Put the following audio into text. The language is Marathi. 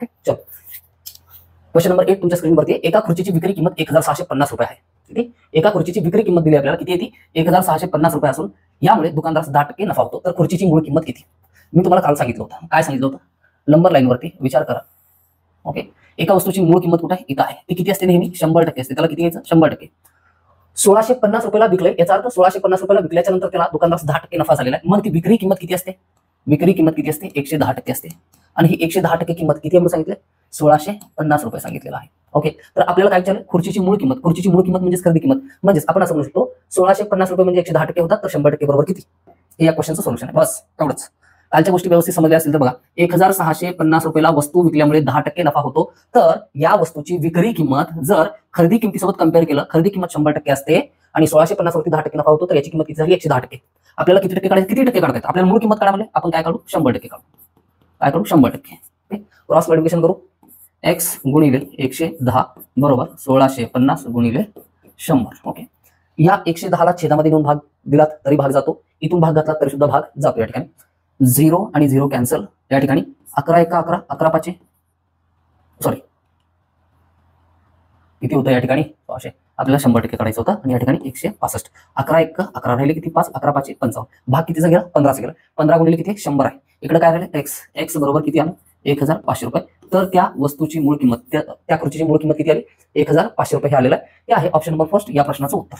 चलो क्वेश्चन नंबर 1 तुमच्या स्क्रीनवरती आहे. एका खुर्चीची विक्री किंमत 1650 रुपये आहे. ठीक आहे. एका खुर्चीची विक्री किंमत दिली आपल्याला किती येते 1650 रुपये असून यामुळे दुकानदारास 10% नफा होतो. तर खुर्चीची मूळ किंमत किती? मी तुम्हाला काल सांगितलं होतं. काय सांगितलं होतं? नंबर लाईनवरती विचार करा. ओके. एका वस्तूची मूळ किंमत कुठे आहे? इथं आहे. ती किती असते? नेहमी 100% असते. त्याला किती घ्यायचं? 100%. 1650 रुपयाला विकले, याचा अर्थ 1650 रुपयाला विकल्याच्या नंतर त्याला दुकानदारास 10% नफा झालेला आहे. मग ती विक्री किंमत किती असते? विक्री किंमत किती असते? 110% असते. आणि ही 110% किंमत किती म्हणून सांगितलं? 1650 रुपये सांगितलेलं आहे. ओके. तर आपल्याला काय विचारलं? खुर्चीची मूळ किंमत. खुर्चीची मूळ किंमत म्हणजे खरेदी किंमत. म्हणजेच आपण असं म्हणू शकतो 1650 रुपये म्हणजे 110% होतात, तर 100% बरोबर किती? हे या क्वेश्चनचं सोल्युशन आहे. बस एवढंच. कालच्या गोष्टी व्यवस्थित समजल्या असतील तर बघा, 1650 रुपयाला वस्तू विकल्यामुळे 10% नफा होतो. तर या वस्तूची विक्री किंमत जर खरेदी किमतीसोबत कंपेअर केलं, खरेदी किंमत 100% असते आणि 1650 वरती 10% नफा होतो, तर याची किंमत किती झाली? 110%. आपल्याला किती टक्के काढायचं? किती टक्के काढतात? आपल्याला मूळ किंमत काढायला आपण काय काढू? 100% काढू. काय करू? 100%. क्रॉस मल्टिप्लिकेशन करू. x गुणिले 110 बरोबर 1650 गुणिले 100. ओके. या 110ला छेदामध्ये दोन भाग दिलात तरी भाग जातो, इथून भाग घातला तरी सुद्धा भाग जातो. या ठिकाणी 0 आणि 0 कॅन्सल. या ठिकाणी 11 1 11 11 5 सॉरी किती होतं या ठिकाणी? आपल्याला 100% काढायचं होतं आणि या ठिकाणी 165. 11 1 11 राहिले किती? 5 11 5 55. भाग कितीचा गेला? 15चा गेला. 15 गुणिले किती? 100 आहे. इकडे काय राहिले? x बरोबर किती आलं? 1500 रुपये. तर त्या वस्तूची मूळ किंमत, त्या खुर्चीची मूळ किंमत किती आली? 1500 रुपये हे आलेलं आहे. हे आहे ऑप्शन नंबर फर्स्ट या प्रश्नाचं उत्तर.